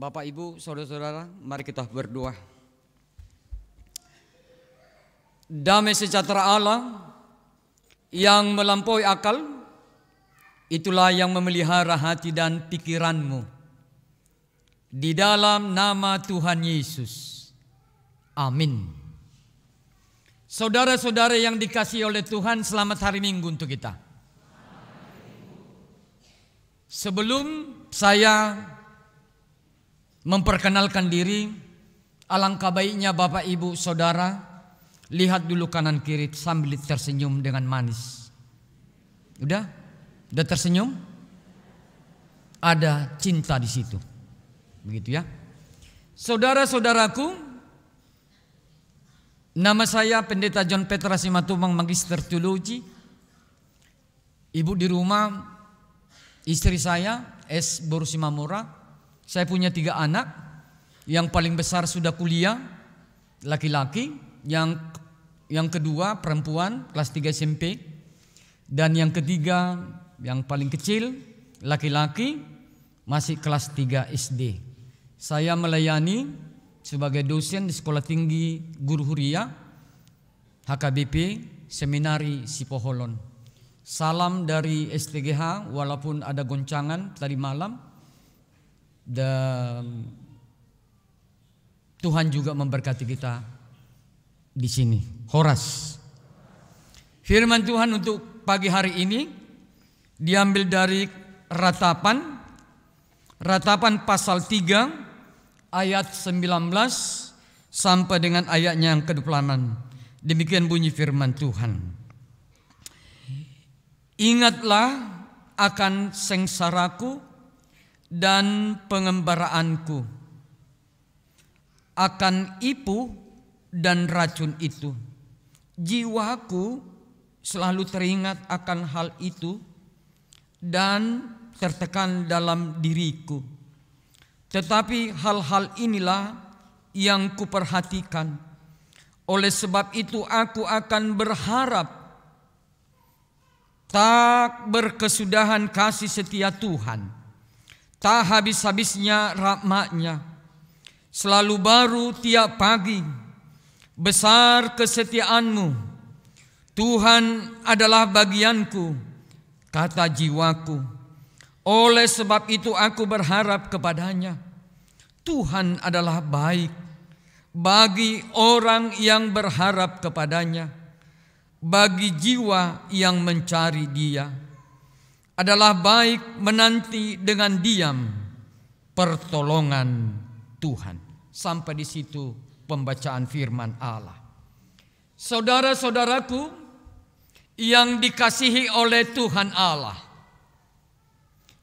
Bapak, Ibu, saudara-saudara, mari kita berdoa. Damai sejahtera Allah yang melampaui akal, itulah yang memelihara hati dan pikiranmu. Di dalam nama Tuhan Yesus. Amin. Saudara-saudara yang dikasihi oleh Tuhan, selamat hari Minggu untuk kita. Sebelum saya memperkenalkan diri, alangkah baiknya Bapak, Ibu, Saudara lihat dulu kanan kiri sambil tersenyum dengan manis. Udah tersenyum? Ada cinta di situ. Begitu ya. Saudara-saudaraku, nama saya Pendeta John Petra Simatupang, Magister Teologi. Ibu di rumah, istri saya S. Boru Simamora. Saya punya 3 anak. Yang paling besar sudah kuliah, laki-laki. Yang kedua perempuan, kelas 3 SMP. Dan yang ketiga, yang paling kecil, laki-laki, masih kelas 3 SD. Saya melayani sebagai dosen di Sekolah Tinggi Guru Huria, HKBP, Seminari Sipoholon. Salam dari STGH, walaupun ada goncangan tadi malam. Dan Tuhan juga memberkati kita di sini. Horas. Firman Tuhan untuk pagi hari ini diambil dari Ratapan pasal 3 ayat 19 sampai dengan ayatnya yang ke-28. Demikian bunyi firman Tuhan. Ingatlah akan sengsaraku dan pengembaraanku, akan ipu dan racun itu. Jiwaku selalu teringat akan hal itu dan tertekan dalam diriku. Tetapi hal-hal inilah yang kuperhatikan. Oleh sebab itu aku akan berharap tak berkesudahan kasih setia Tuhan. Tak habis-habisnya rahmat-Nya, selalu baru tiap pagi. Besar kesetiaan-Mu, Tuhan adalah bagianku, kata jiwaku. Oleh sebab itu aku berharap kepada-Nya. Tuhan adalah baik bagi orang yang berharap kepada-Nya, bagi jiwa yang mencari Dia. Adalah baik menanti dengan diam pertolongan Tuhan. Sampai di situ pembacaan firman Allah. Saudara-saudaraku yang dikasihi oleh Tuhan Allah,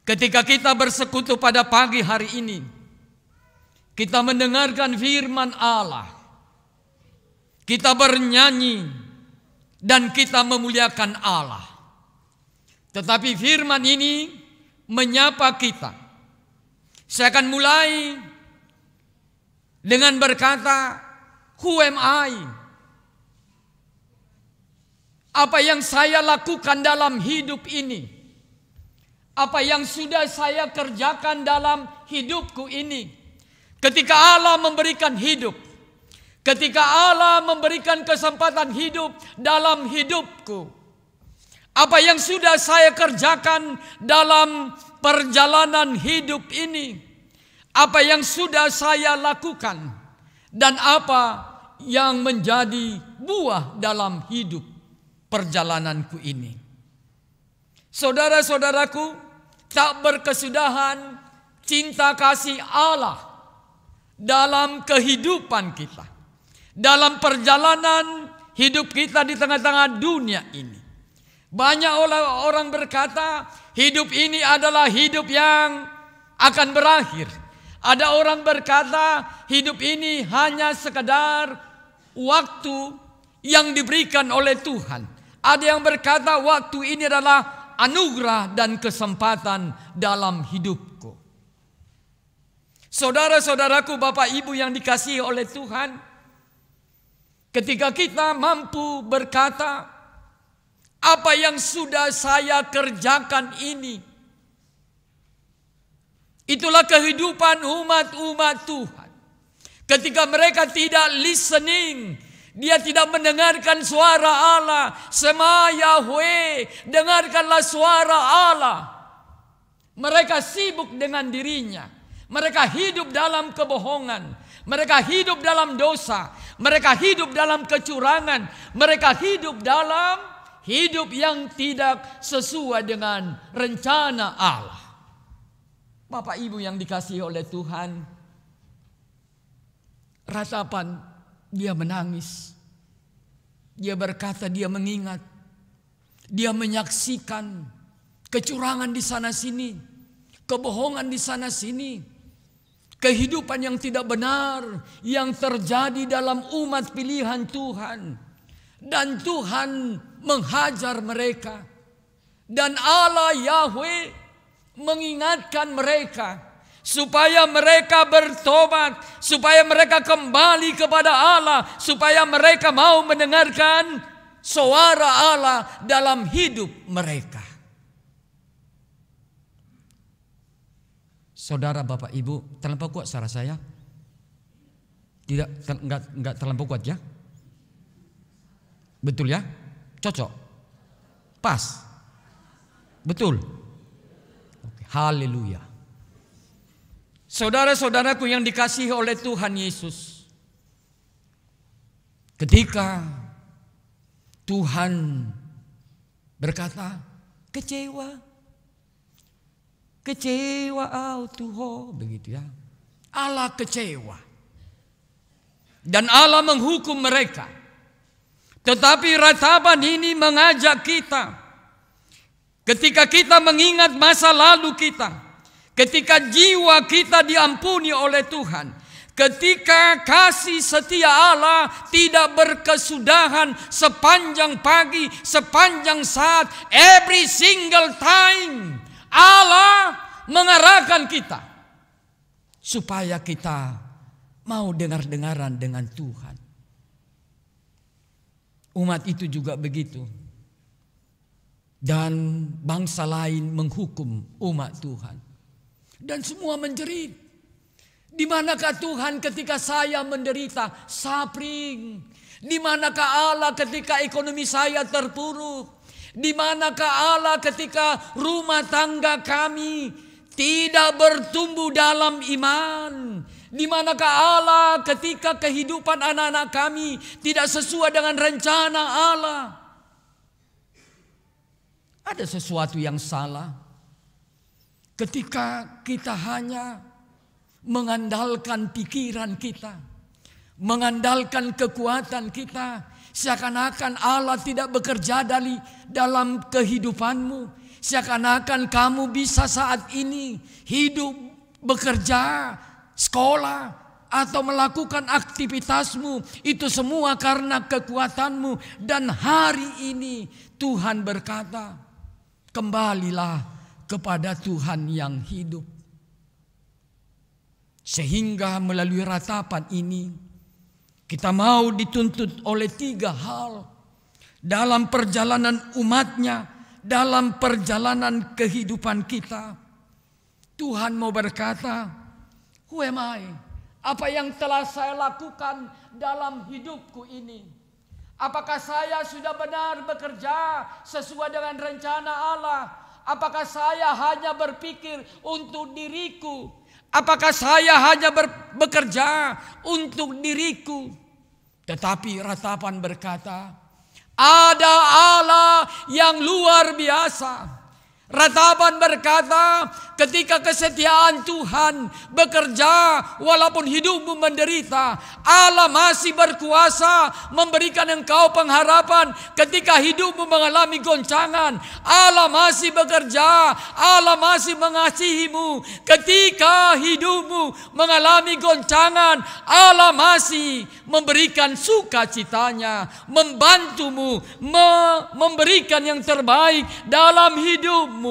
ketika kita bersekutu pada pagi hari ini, kita mendengarkan firman Allah, kita bernyanyi dan kita memuliakan Allah. Tetapi firman ini menyapa kita. Saya akan mulai dengan berkata, who am I? Apa yang saya lakukan dalam hidup ini? Apa yang sudah saya kerjakan dalam hidupku ini? Ketika Allah memberikan hidup, ketika Allah memberikan kesempatan hidup dalam hidupku, apa yang sudah saya kerjakan dalam perjalanan hidup ini? Apa yang sudah saya lakukan? Dan apa yang menjadi buah dalam hidup perjalananku ini? Saudara-saudaraku, tak berkesudahan cinta kasih Allah dalam kehidupan kita, dalam perjalanan hidup kita di tengah-tengah dunia ini. Banyak orang berkata hidup ini adalah hidup yang akan berakhir. Ada orang berkata hidup ini hanya sekedar waktu yang diberikan oleh Tuhan. Ada yang berkata waktu ini adalah anugerah dan kesempatan dalam hidupku. Saudara-saudaraku, Bapak Ibu yang dikasihi oleh Tuhan, ketika kita mampu berkata, apa yang sudah saya kerjakan Itulah kehidupan umat-umat Tuhan. Ketika mereka tidak listening, dia tidak mendengarkan suara Allah. Sema Yahweh, dengarkanlah suara Allah. Mereka sibuk dengan dirinya. Mereka hidup dalam kebohongan. Mereka hidup dalam dosa. Mereka hidup dalam kecurangan. Mereka hidup dalam hidup yang tidak sesuai dengan rencana Allah. Bapak Ibu yang dikasihi oleh Tuhan, ratapan dia menangis. Dia berkata, dia mengingat. Dia menyaksikan kecurangan di sana sini, kebohongan di sana sini, kehidupan yang tidak benar yang terjadi dalam umat pilihan Tuhan. Dan Tuhan menghajar mereka. Dan Allah Yahweh mengingatkan mereka supaya mereka bertobat, supaya mereka kembali kepada Allah, supaya mereka mau mendengarkan suara Allah dalam hidup mereka. Saudara, Bapak, Ibu, terlampau kuat suara saya? Enggak terlampau kuat ya? Betul ya? Cocok? Pas? Betul? Haleluya. Saudara-saudaraku yang dikasihi oleh Tuhan Yesus, ketika Tuhan berkata, kecewa Tuhan, begitu ya. Allah kecewa. Dan Allah menghukum mereka. Tetapi ratapan ini mengajak kita, ketika kita mengingat masa lalu kita, ketika jiwa kita diampuni oleh Tuhan, ketika kasih setia Allah tidak berkesudahan sepanjang pagi, sepanjang saat, every single time, Allah mengarahkan kita supaya kita mau dengar-dengaran dengan Tuhan. Umat itu juga begitu. Dan bangsa lain menghukum umat Tuhan. Dan semua menjerit. Di manakah Tuhan ketika saya menderita? Suffering. Di manakah Allah ketika ekonomi saya terpuruk? Di manakah Allah ketika rumah tangga kami tidak bertumbuh dalam iman? Di manakah Allah ketika kehidupan anak-anak kami tidak sesuai dengan rencana Allah? Ada sesuatu yang salah ketika kita hanya mengandalkan pikiran kita, mengandalkan kekuatan kita, seakan-akan Allah tidak bekerja dalam kehidupanmu, seakan-akan kamu bisa saat ini hidup, bekerja, sekolah, atau melakukan aktivitasmu, itu semua karena kekuatanmu. Dan hari ini Tuhan berkata, kembalilah kepada Tuhan yang hidup. Sehingga melalui ratapan ini kita mau dituntut oleh 3 hal dalam perjalanan umatnya, dalam perjalanan kehidupan kita. Tuhan mau berkata, who am I? Apa yang telah saya lakukan dalam hidupku ini? Apakah saya sudah benar bekerja sesuai dengan rencana Allah? Apakah saya hanya berpikir untuk diriku? Apakah saya hanya bekerja untuk diriku? Tetapi ratapan berkata, ada Allah yang luar biasa. Ratapan berkata, ketika kesetiaan Tuhan bekerja walaupun hidupmu menderita, Allah masih berkuasa memberikan engkau pengharapan. Ketika hidupmu mengalami goncangan, Allah masih bekerja, Allah masih mengasihimu. Ketika hidupmu mengalami goncangan, Allah masih memberikan sukacitanya, membantumu, memberikan yang terbaik dalam hidupmu.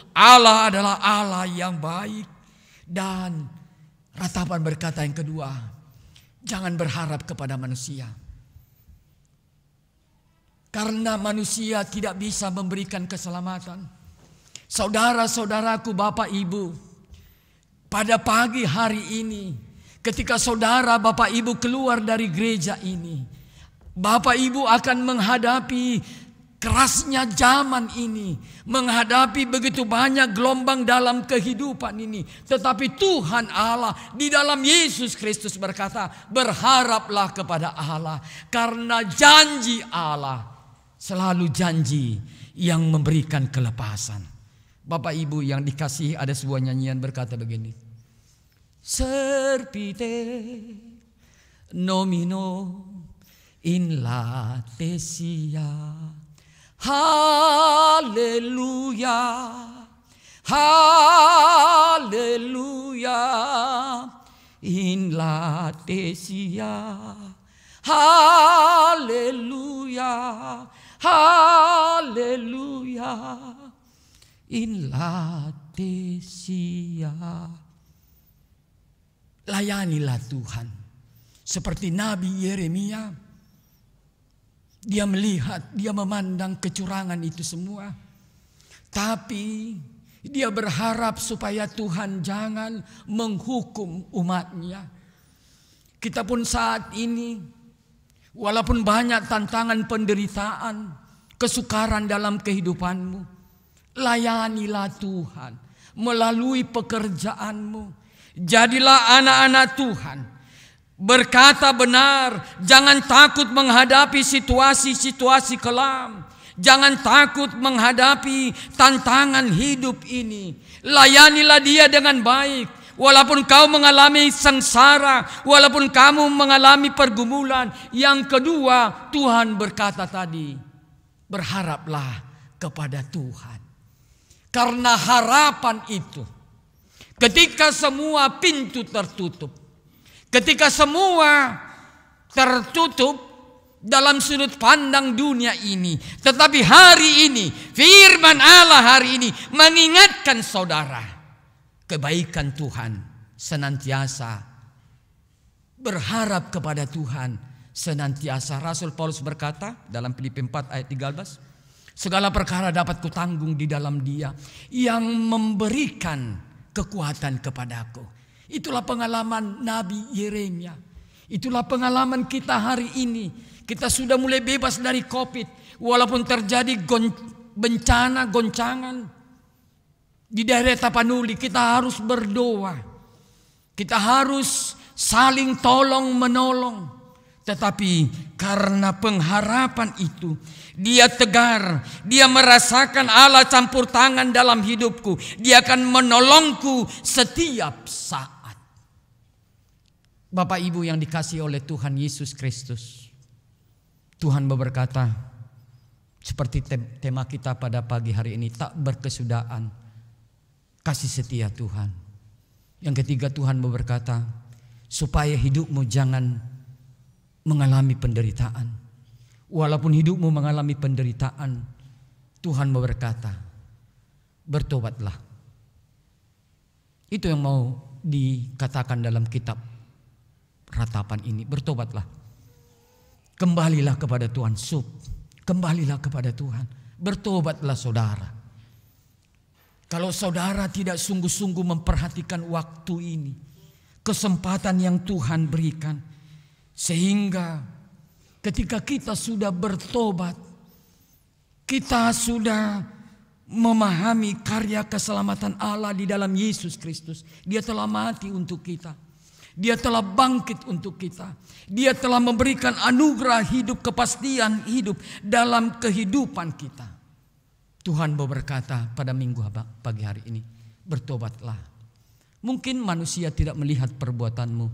Allah adalah Allah yang baik. Dan ratapan berkata yang kedua, jangan berharap kepada manusia, karena manusia tidak bisa memberikan keselamatan. Saudara-saudaraku, Bapak Ibu, pada pagi hari ini, ketika saudara, Bapak Ibu keluar dari gereja ini, Bapak Ibu akan menghadapi kerasnya zaman ini, menghadapi begitu banyak gelombang dalam kehidupan ini. Tetapi Tuhan Allah di dalam Yesus Kristus berkata, berharaplah kepada Allah, karena janji Allah selalu janji yang memberikan kelepasan. Bapak Ibu yang dikasihi, ada sebuah nyanyian berkata begini. Serpite nomino in latesia, haleluya, haleluya, in latesia, haleluya, haleluya, in latesia. Layanilah Tuhan. Seperti Nabi Yeremia, dia melihat, dia memandang kecurangan itu semua. Tapi dia berharap supaya Tuhan jangan menghukum umatnya. Kita pun saat ini, walaupun banyak tantangan, penderitaan, kesukaran dalam kehidupanmu, layanilah Tuhan melalui pekerjaanmu. Jadilah anak-anak Tuhan. Berkata benar, jangan takut menghadapi situasi-situasi kelam. Jangan takut menghadapi tantangan hidup ini. Layanilah dia dengan baik. Walaupun kau mengalami sengsara, walaupun kamu mengalami pergumulan. Yang kedua, Tuhan berkata tadi, berharaplah kepada Tuhan. Karena harapan itu, ketika semua pintu tertutup, ketika semua tertutup dalam sudut pandang dunia ini, tetapi hari ini firman Allah hari ini mengingatkan saudara, kebaikan Tuhan senantiasa, berharap kepada Tuhan senantiasa. Rasul Paulus berkata dalam Filipi 4 ayat 13, segala perkara dapat kutanggung di dalam Dia yang memberikan kekuatan kepadaku. Itulah pengalaman Nabi Yeremia. Itulah pengalaman kita hari ini. Kita sudah mulai bebas dari COVID. Walaupun terjadi bencana, goncangan di daerah Tapanuli, kita harus berdoa. Kita harus saling tolong menolong. Tetapi karena pengharapan itu, dia tegar, dia merasakan Allah campur tangan dalam hidupku. Dia akan menolongku setiap saat. Bapak Ibu yang dikasihi oleh Tuhan Yesus Kristus, Tuhan berkata, seperti tema kita pada pagi hari ini, tak berkesudahan kasih setia Tuhan. Yang ketiga, Tuhan berkata, supaya hidupmu jangan mengalami penderitaan. Walaupun hidupmu mengalami penderitaan, Tuhan berkata, bertobatlah. Itu yang mau dikatakan dalam kitab ratapan ini, bertobatlah. Kembalilah kepada Tuhan, kembalilah kepada Tuhan. Bertobatlah saudara. Kalau saudara tidak sungguh-sungguh memperhatikan waktu ini, kesempatan yang Tuhan berikan, sehingga ketika kita sudah bertobat, kita sudah memahami karya keselamatan Allah di dalam Yesus Kristus. Dia telah mati untuk kita. Dia telah bangkit untuk kita. Dia telah memberikan anugerah hidup, kepastian hidup dalam kehidupan kita. Tuhan berkata pada minggu pagi hari ini, bertobatlah. Mungkin manusia tidak melihat perbuatanmu,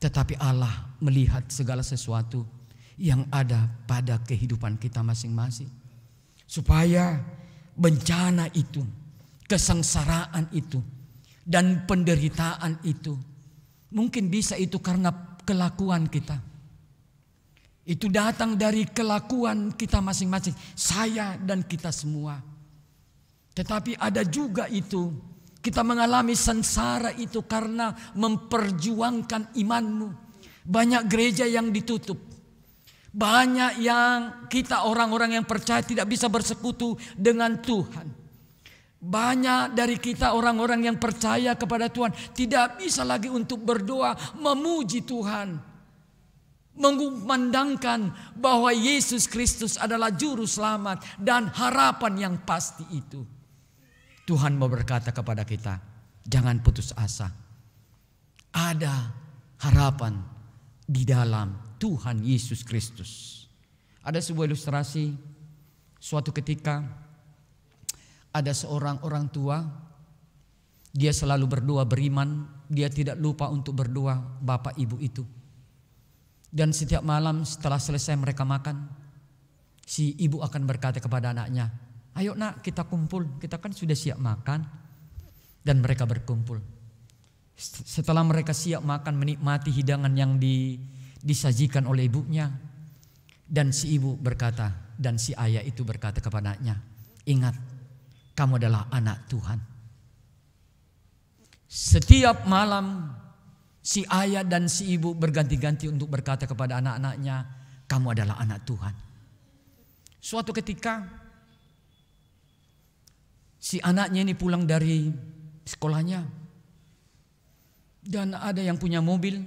tetapi Allah melihat segala sesuatu yang ada pada kehidupan kita masing-masing. Supaya bencana itu, kesengsaraan itu, dan penderitaan itu, mungkin bisa itu karena kelakuan kita. Itu datang dari kelakuan kita masing-masing, saya dan kita semua. Tetapi ada juga itu, kita mengalami sengsara itu karena memperjuangkan imanmu. Banyak gereja yang ditutup. Banyak yang kita orang-orang yang percaya tidak bisa bersekutu dengan Tuhan. Banyak dari kita orang-orang yang percaya kepada Tuhan tidak bisa lagi untuk berdoa memuji Tuhan, mengumandangkan bahwa Yesus Kristus adalah juru selamat dan harapan yang pasti itu. Tuhan mau berkata kepada kita, jangan putus asa. Ada harapan di dalam Tuhan Yesus Kristus. Ada sebuah ilustrasi, suatu ketika ada seorang orang tua, dia selalu berdoa beriman, dia tidak lupa untuk berdoa bapak ibu itu. Dan setiap malam setelah selesai mereka makan, si ibu akan berkata kepada anaknya, ayo nak kita kumpul, kita kan sudah siap makan. Dan mereka berkumpul. Setelah mereka siap makan, menikmati hidangan yang disajikan oleh ibunya. Dan si ibu berkata, dan si ayah itu berkata kepada anaknya, ingat, kamu adalah anak Tuhan. Setiap malam si ayah dan si ibu berganti-ganti untuk berkata kepada anak-anaknya, kamu adalah anak Tuhan. Suatu ketika si anaknya ini pulang dari sekolahnya dan ada yang punya mobil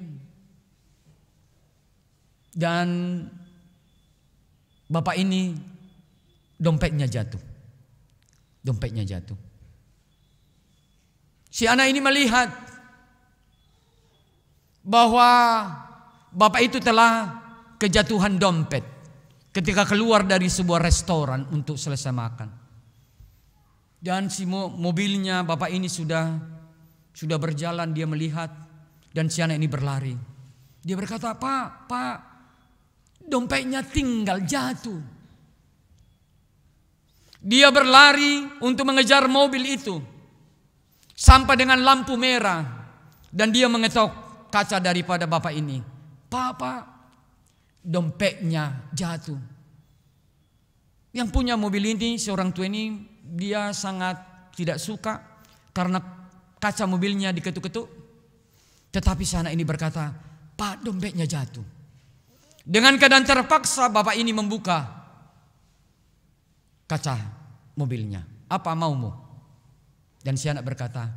dan bapak ini dompetnya jatuh. Dompetnya jatuh. Si anak ini melihat bahwa bapak itu telah kejatuhan dompet ketika keluar dari sebuah restoran untuk selesai makan. Dan si mobilnya bapak ini sudah berjalan, dia melihat dan si anak ini berlari. Dia berkata, Pak, dompetnya tinggal jatuh. Dia berlari untuk mengejar mobil itu sampai dengan lampu merah dan dia mengetok kaca daripada bapak ini. Pak, dompetnya jatuh. Yang punya mobil ini, seorang tua ini, dia sangat tidak suka karena kaca mobilnya diketuk-ketuk. Tetapi sana ini berkata, Pak, dompetnya jatuh. Dengan keadaan terpaksa bapak ini membuka kaca mobilnya. Apa maumu? Dan si anak berkata,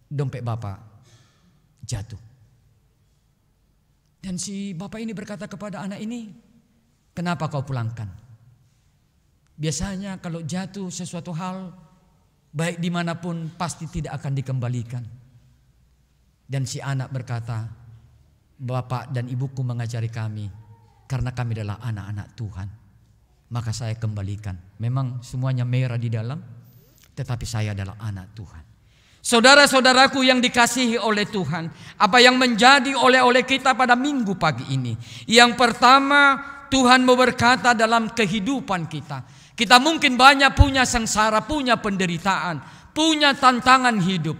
dompet bapak jatuh. Dan si bapak ini berkata kepada anak ini, kenapa kau pulangkan? Biasanya kalau jatuh sesuatu hal, baik dimanapun pasti tidak akan dikembalikan. Dan si anak berkata, bapak dan ibuku mengajari kami, karena kami adalah anak-anak Tuhan, maka saya kembalikan. Memang semuanya merah di dalam, tetapi saya adalah anak Tuhan. Saudara-saudaraku yang dikasihi oleh Tuhan, apa yang menjadi oleh-oleh kita pada minggu pagi ini? Yang pertama, Tuhan mau berkata dalam kehidupan kita. Kita mungkin banyak punya sengsara, punya penderitaan, punya tantangan hidup.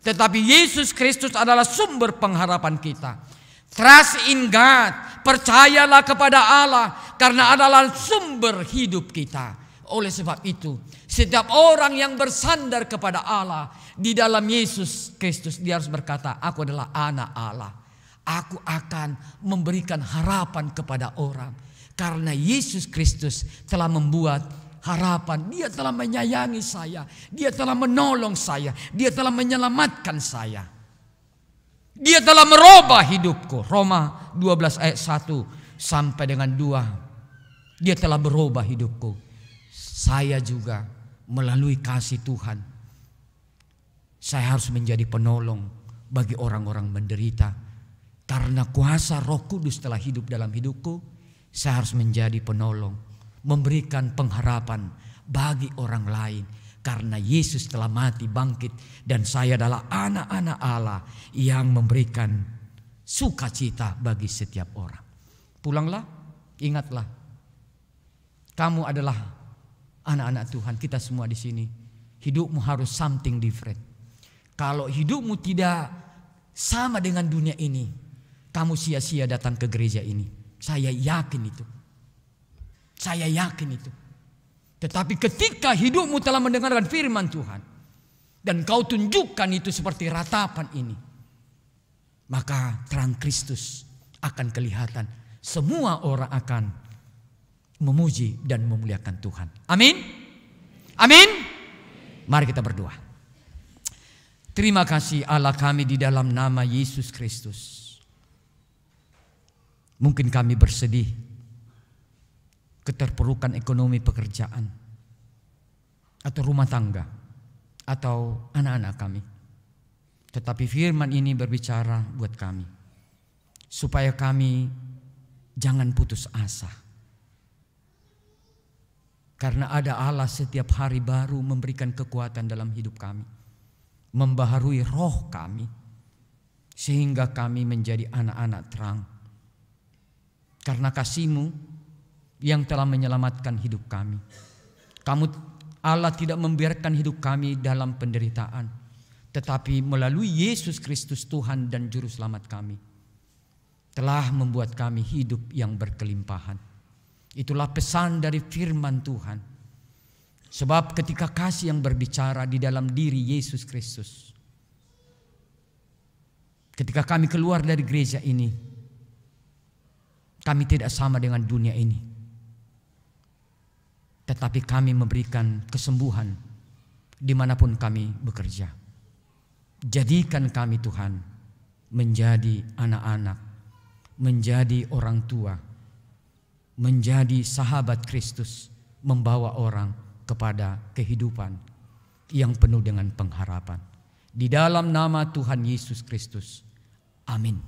Tetapi Yesus Kristus adalah sumber pengharapan kita. Trust in God, percayalah kepada Allah karena adalah sumber hidup kita. Oleh sebab itu, setiap orang yang bersandar kepada Allah di dalam Yesus Kristus, dia harus berkata, aku adalah anak Allah. Aku akan memberikan harapan kepada orang karena Yesus Kristus telah membuat harapan. Dia telah menyayangi saya, dia telah menolong saya, dia telah menyelamatkan saya. Dia telah merubah hidupku. Roma 12 ayat 1 sampai dengan 2. Dia telah berubah hidupku. Saya juga melalui kasih Tuhan, saya harus menjadi penolong bagi orang-orang menderita. Karena kuasa Roh Kudus telah hidup dalam hidupku, saya harus menjadi penolong, memberikan pengharapan bagi orang lain. Karena Yesus telah mati bangkit dan saya adalah anak-anak Allah yang memberikan sukacita bagi setiap orang. Pulanglah, ingatlah, kamu adalah anak-anak Tuhan. Kita semua di sini, hidupmu harus something different. Kalau hidupmu tidak sama dengan dunia ini, kamu sia-sia datang ke gereja ini. Saya yakin itu. Saya yakin itu. Tetapi ketika hidupmu telah mendengarkan firman Tuhan dan kau tunjukkan itu seperti ratapan ini, maka terang Kristus akan kelihatan. Semua orang akan memuji dan memuliakan Tuhan. Amin. Amin. Mari kita berdoa. Terima kasih Allah kami di dalam nama Yesus Kristus. Mungkin kami bersedih, keterpurukan ekonomi pekerjaan, atau rumah tangga, atau anak-anak kami. Tetapi firman ini berbicara buat kami, supaya kami jangan putus asa. Karena ada Allah setiap hari baru memberikan kekuatan dalam hidup kami, membaharui roh kami, sehingga kami menjadi anak-anak terang. Karena kasih-Mu yang telah menyelamatkan hidup kami. Allah tidak membiarkan hidup kami dalam penderitaan, tetapi melalui Yesus Kristus Tuhan dan Juru Selamat kami, telah membuat kami hidup yang berkelimpahan. Itulah pesan dari firman Tuhan. Sebab ketika kasih yang berbicara di dalam diri Yesus Kristus, ketika kami keluar dari gereja ini, kami tidak sama dengan dunia ini, tetapi kami memberikan kesembuhan dimanapun kami bekerja. Jadikan kami Tuhan menjadi anak-anak, menjadi orang tua, menjadi sahabat Kristus, membawa orang kepada kehidupan yang penuh dengan pengharapan. Di dalam nama Tuhan Yesus Kristus. Amin.